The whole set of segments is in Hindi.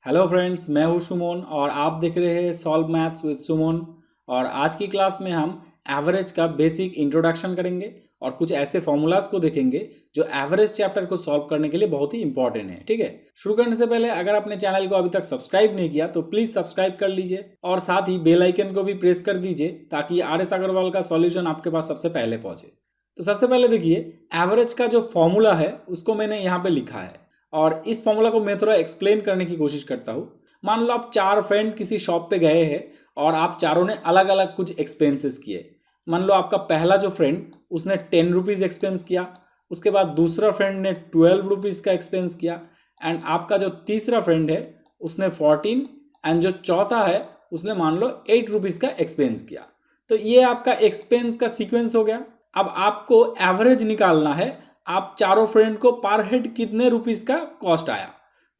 हेलो फ्रेंड्स, मैं हूं सुमन और आप देख रहे हैं सॉल्व मैथ्स विद सुमन। और आज की क्लास में हम एवरेज का बेसिक इंट्रोडक्शन करेंगे और कुछ ऐसे फॉर्मूलाज को देखेंगे जो एवरेज चैप्टर को सॉल्व करने के लिए बहुत ही इंपॉर्टेंट है। ठीक है, शुरू करने से पहले अगर आपने चैनल को अभी तक सब्सक्राइब नहीं किया तो प्लीज सब्सक्राइब कर लीजिए और साथ ही बेल आइकन को भी प्रेस कर दीजिए ताकि RS अग्रवाल का सॉल्यूशन आपके पास सबसे पहले पहुंचे। तो सबसे पहले देखिए, एवरेज का जो फॉर्मूला है उसको मैंने यहाँ पे लिखा है और इस फॉर्मूला को मैं थोड़ा एक्सप्लेन करने की कोशिश करता हूँ। मान लो आप चार फ्रेंड किसी शॉप पे गए हैं और आप चारों ने अलग अलग कुछ एक्सपेंसेस किए। मान लो आपका पहला जो फ्रेंड उसने 10 रुपीज़ एक्सपेंस किया, उसके बाद दूसरा फ्रेंड ने 12 रुपीज़ का एक्सपेंस किया एंड आपका जो तीसरा फ्रेंड है उसने 14 एंड जो चौथा है उसने मान लो 8 रुपीज़ का एक्सपेंस किया। तो ये आपका एक्सपेंस का सीक्वेंस हो गया। अब आपको एवरेज निकालना है, आप चारों फ्रेंड को पर हेड कितने रुपीस का कॉस्ट आया।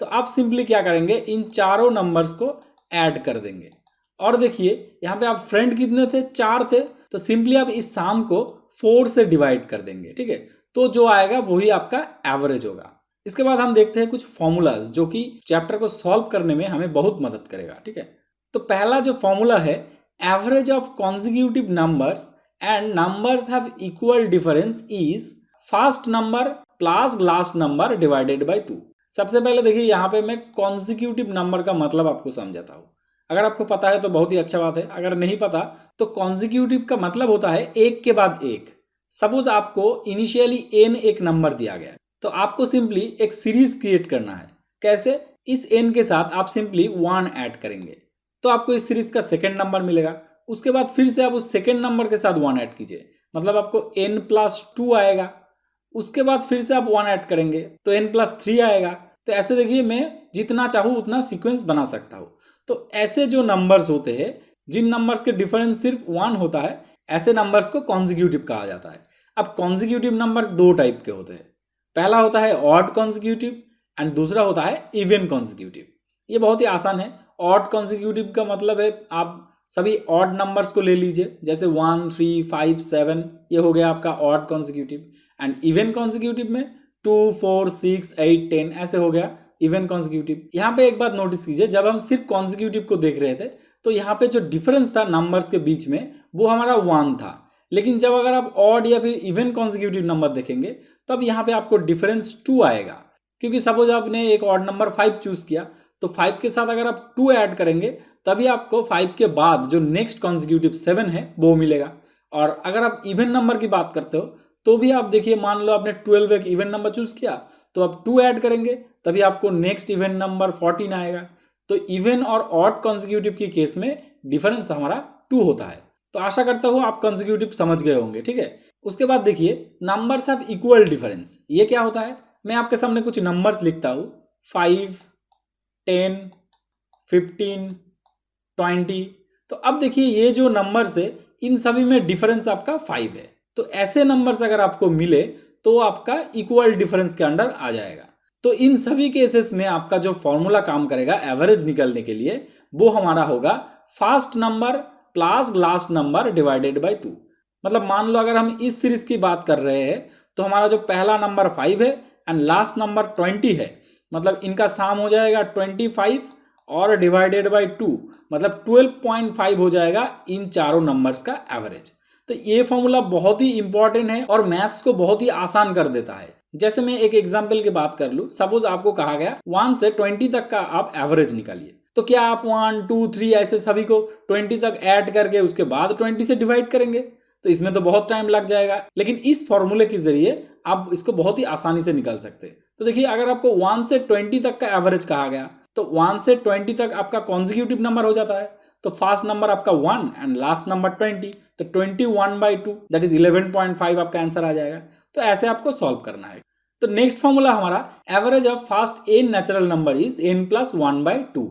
तो आप सिंपली क्या करेंगे, इन चारों नंबर्स को ऐड कर देंगे। और देखिए यहाँ पे आप फ्रेंड कितने थे, 4 थे, तो सिंपली आप इस साम को 4 से डिवाइड कर देंगे। ठीक है, तो जो आएगा वही आपका एवरेज होगा। इसके बाद हम देखते हैं कुछ फॉर्मूलाज जो कि चैप्टर को सॉल्व करने में हमें बहुत मदद करेगा। ठीक है, तो पहला जो फॉर्मूला है, average of consecutive numbers and numbers have equal difference is first number plus last number divided by 2। सबसे पहले देखिए यहाँ पे मैं कॉन्जिक्यूटिव नंबर का मतलब आपको समझाता हूँ। अगर आपको पता है तो बहुत ही अच्छा बात है, अगर नहीं पता तो कॉन्जिक्यूटिव का मतलब होता है एक के बाद एक। सपोज आपको इनिशियली n एक नंबर दिया गया है, तो आपको सिंपली एक सीरीज क्रिएट करना है। कैसे? इस n के साथ आप सिंपली 1 ऐड करेंगे तो आपको इस सीरीज का सेकेंड नंबर मिलेगा। उसके बाद फिर से आप उस सेकेंड नंबर के साथ 1 ऐड कीजिए, मतलब आपको n+2 आएगा। उसके बाद फिर से आप 1 ऐड करेंगे तो n+3 आएगा। तो ऐसे देखिए मैं जितना चाहूँ उतना सीक्वेंस बना सकता हूँ। तो ऐसे जो नंबर्स होते हैं, जिन नंबर्स के डिफरेंस सिर्फ 1 होता है, ऐसे नंबर्स को कॉन्जिक्यूटिव कहा जाता है। अब कॉन्जिक्यूटिव नंबर दो टाइप के होते हैं। पहला होता है ऑड कॉन्जिक्यूटिव एंड दूसरा होता है इवन कॉन्जिक्यूटिव। ये बहुत ही आसान है। ऑड कॉन्जिक्यूटिव का मतलब है आप सभी ऑड नंबर्स को ले लीजिए, जैसे 1, 3, 5, 7, ये हो गया आपका odd consecutive. And even consecutive में 2, 4, 6, 8, 10 ऐसे हो गया इवन कॉन्जिक्यूटिव। यहाँ पे एक बात नोटिस कीजिए, जब हम सिर्फ कॉन्जिक्यूटिव को देख रहे थे तो यहाँ पे जो डिफरेंस था नंबर्स के बीच में वो हमारा 1 था। लेकिन जब अगर आप ऑड या फिर इवन कॉन्जिक्यूटिव नंबर देखेंगे तब यहाँ पे आपको डिफरेंस 2 आएगा। क्योंकि सपोज आपने एक ऑड नंबर 5 चूज किया तो 5 के साथ अगर आप 2 ऐड करेंगे तभी आपको 5 के बाद जो नेक्स्ट कॉन्जिक्यूटिव 7 है वो मिलेगा। और अगर आप इवन नंबर की बात करते हो तो भी आप देखिए, मान लो आपने 12 एक इवन नंबर चूज किया तो आप 2 ऐड करेंगे तभी आपको नेक्स्ट इवन नंबर 14 आएगा। तो इवन और ऑड कॉन्जिक्यूटिव की केस में डिफरेंस हमारा 2 होता है। तो आशा करता हूँ आप कॉन्जिक्यूटिव समझ गए होंगे। ठीक है, उसके बाद देखिए नंबर्स हैव इक्वल डिफरेंस। ये क्या होता है, मैं आपके सामने कुछ नंबर्स लिखता हूँ, 5, 10, 15, 20। तो अब देखिए ये जो नंबर्स है इन सभी में डिफरेंस आपका 5 है। तो ऐसे नंबर्स अगर आपको मिले तो आपका इक्वल डिफरेंस के अंडर आ जाएगा। तो इन सभी केसेस में आपका जो फॉर्मूला काम करेगा एवरेज निकालने के लिए वो हमारा होगा first number plus last number divided by 2। मतलब मान लो अगर हम इस सीरीज की बात कर रहे हैं तो हमारा जो पहला नंबर 5 है एंड लास्ट नंबर 20 है, मतलब इनका साम हो जाएगा 25 और डिवाइडेड बाय 2, मतलब 12.5 हो जाएगा इन चारों नंबर्स का एवरेज। तो ये फॉर्मूला बहुत ही इंपॉर्टेंट है और मैथ्स को बहुत ही आसान कर देता है। जैसे मैं एक एग्जांपल की बात कर लूं, सपोज आपको कहा गया 1 से 20 तक का आप एवरेज निकालिए, तो क्या आप 1, 2, 3 ऐसे सभी को 20 तक ऐड करके उसके बाद 20 से डिवाइड करेंगे? तो इसमें तो बहुत टाइम लग जाएगा। लेकिन इस फॉर्मूले के जरिए आप इसको बहुत ही आसानी से निकाल सकते हैं। तो देखिए अगर आपको 1 से 20 तक का एवरेज कहा गया तो 1 से 20 तक आपका कॉन्जिक्यूटिव नंबर हो जाता है। तो फर्स्ट नंबर आपका 1 एंड लास्ट नंबर 20, तो 21/2 दैट इज 11.5 आपका आंसर आ जाएगा। तो ऐसे आपको सॉल्व करना है। तो नेक्स्ट फॉर्मूला हमारा average of first n natural number is n+1/2।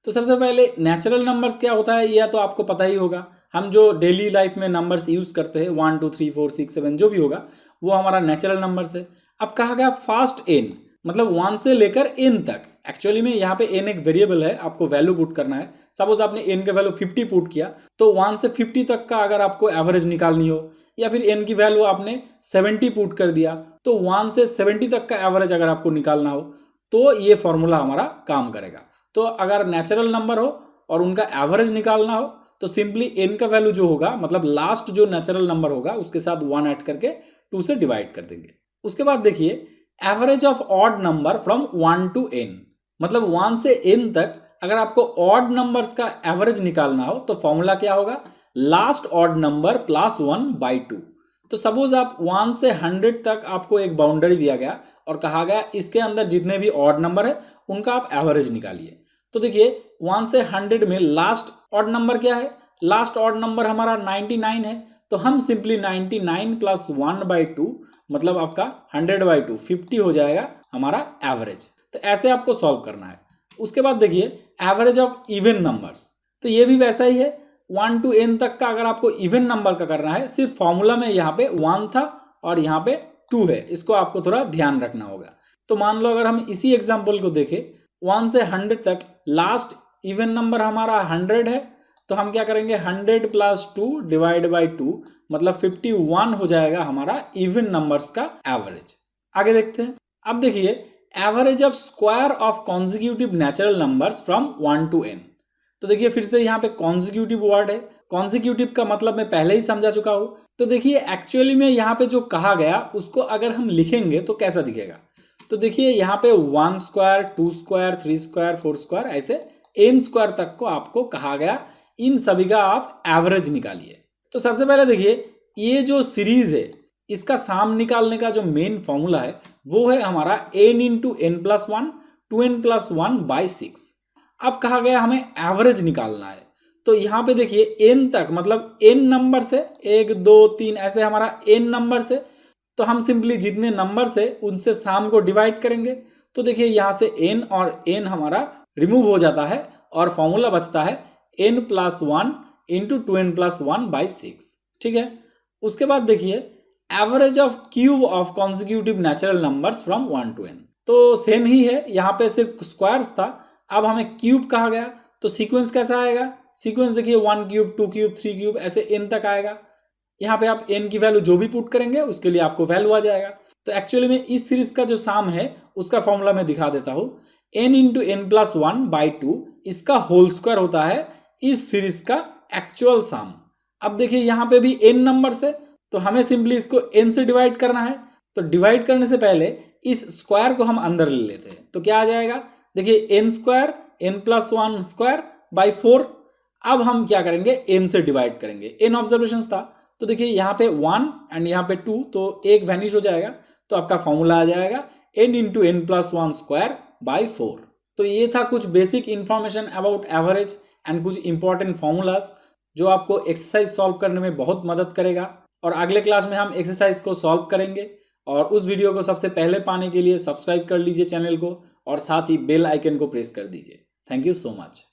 तो सबसे पहले नेचुरल नंबर्स क्या होता है यह तो आपको पता ही होगा। हम जो डेली लाइफ में नंबर्स यूज करते हैं 1, 2, 3, 4, 6, 7 जो भी होगा वो हमारा नेचुरल नंबर्स है। अब कहा गया फास्ट n, मतलब 1 से लेकर n तक। एक्चुअली में यहाँ पे n एक वेरिएबल है, आपको वैल्यू पुट करना है। सपोज आपने n के वैल्यू 50 पुट किया तो 1 से 50 तक का अगर आपको एवरेज निकालनी हो, या फिर n की वैल्यू आपने 70 पुट कर दिया तो 1 से 70 तक का एवरेज अगर आपको निकालना हो तो ये फॉर्मूला हमारा काम करेगा। तो अगर नेचुरल नंबर हो और उनका एवरेज निकालना हो तो सिंपली n का वैल्यू जो होगा मतलब लास्ट जो नेचुरल नंबर होगा उसके साथ 1 ऐड करके 2 से डिवाइड कर देंगे। उसके बाद देखिए average of odd number from 1 to n, मतलब 1 से n तक अगर आपको ऑड नंबर्स का एवरेज निकालना हो तो फॉर्मूला क्या होगा, लास्ट ऑड नंबर प्लस 1/2। तो सपोज आप 1 से 100 तक आपको एक बाउंड्री दिया गया और कहा गया इसके अंदर जितने भी ऑड नंबर है उनका आप एवरेज निकालिए। तो देखिए 1 से 100 में लास्ट ऑड नंबर क्या है, लास्ट ऑड नंबर हमारा 99 है, तो हम सिंपली 99 प्लस 1/2 मतलब आपका 100/2 50 हो जाएगा हमारा एवरेज। तो ऐसे आपको सॉल्व करना है। उसके बाद देखिए एवरेज ऑफ इवन नंबर्स, तो ये भी वैसा ही है 1 to n तक का अगर आपको इवन नंबर का करना है, सिर्फ फॉर्मूला में यहाँ पे 1 था और यहाँ पे 2 है, इसको आपको थोड़ा ध्यान रखना होगा। तो मान लो अगर हम इसी एग्जाम्पल को देखें 1 से 100 तक लास्ट इवन नंबर हमारा 100 है, तो हम क्या करेंगे 100 प्लस 2 डिवाइड बाई 2 मतलब 51 हो जाएगा हमारा इवन नंबर्स का एवरेज। आगे देखते हैं। अब देखिए average of square of consecutive natural numbers from 1 to n। तो देखिए फिर से यहाँ पे कॉन्जिक्यूटिव वर्ड है, कॉन्जिक्यूटिव का मतलब मैं पहले ही समझा चुका हूँ। तो देखिए एक्चुअली में यहाँ पे जो कहा गया उसको अगर हम लिखेंगे तो कैसा दिखेगा, तो देखिए यहाँ पे 1 स्क्वायर 2 स्क्वायर 3 स्क्वायर 4 स्क्वायर ऐसे n स्क्वायर तक को आपको कहा गया, इन सभी का आप एवरेज निकालिए। तो सबसे पहले देखिए ये जो सीरीज है इसका साम निकालने का जो मेन फॉर्मूला है वो है हमारा n into n plus 1 2n plus 1/6। अब कहा गया हमें एवरेज निकालना है, तो यहाँ पे देखिए n तक मतलब n नंबर से 1 2 3 ऐसे हमारा n नंबर से, तो हम सिंपली जितने नंबर से उनसे साम को डिवाइड करेंगे। तो देखिए यहाँ से n और n हमारा रिमूव हो जाता है और फॉर्मूला बचता है n plus 1 into 2n plus 1/6। ठीक है। उसके बाद देखिए average of cube of consecutive natural numbers from 1 to n, तो सेम ही है, यहाँ पे सिर्फ स्क्वायर्स था, अब हमें क्यूब कहा गया तो सीक्वेंस कैसा आएगा, सीक्वेंस देखिए 1 क्यूब 2 क्यूब 3 क्यूब ऐसे n तक आएगा। यहाँ पे आप n की वैल्यू जो भी पुट करेंगे उसके लिए आपको वैल्यू आ जाएगा। तो एक्चुअली में इस सीरीज का जो साम है उसका फॉर्मूला मैं दिखा देता हूँ, n इंटू n प्लस 1/2 इसका होल स्क्वायर होता है इस सीरीज का एक्चुअल साम। अब देखिए यहाँ पे भी n नंबर्स है तो हमें सिंपली इसको n से डिवाइड करना है, तो डिवाइड करने से पहले इस स्क्वायर को हम अंदर ले लेते हैं, तो क्या आ जाएगा देखिए n square n plus 1 square by 4। अब हम क्या करेंगे n से डिवाइड करेंगे, n ऑब्जर्वेशन था, तो देखिए यहाँ पे 1 एंड यहाँ पे 2 तो एक वैनिश हो जाएगा, तो आपका फॉर्मूला आ जाएगा n into n plus 1 square by 4। तो ये था कुछ basic information about average and कुछ इंपॉर्टेंट फॉर्मूलाज जो आपको एक्सरसाइज सॉल्व करने में बहुत मदद करेगा। और अगले क्लास में हम एक्सरसाइज को सॉल्व करेंगे, और उस वीडियो को सबसे पहले पाने के लिए सब्सक्राइब कर लीजिए चैनल को और साथ ही बेल आइकन को प्रेस कर दीजिए। Thank you so much.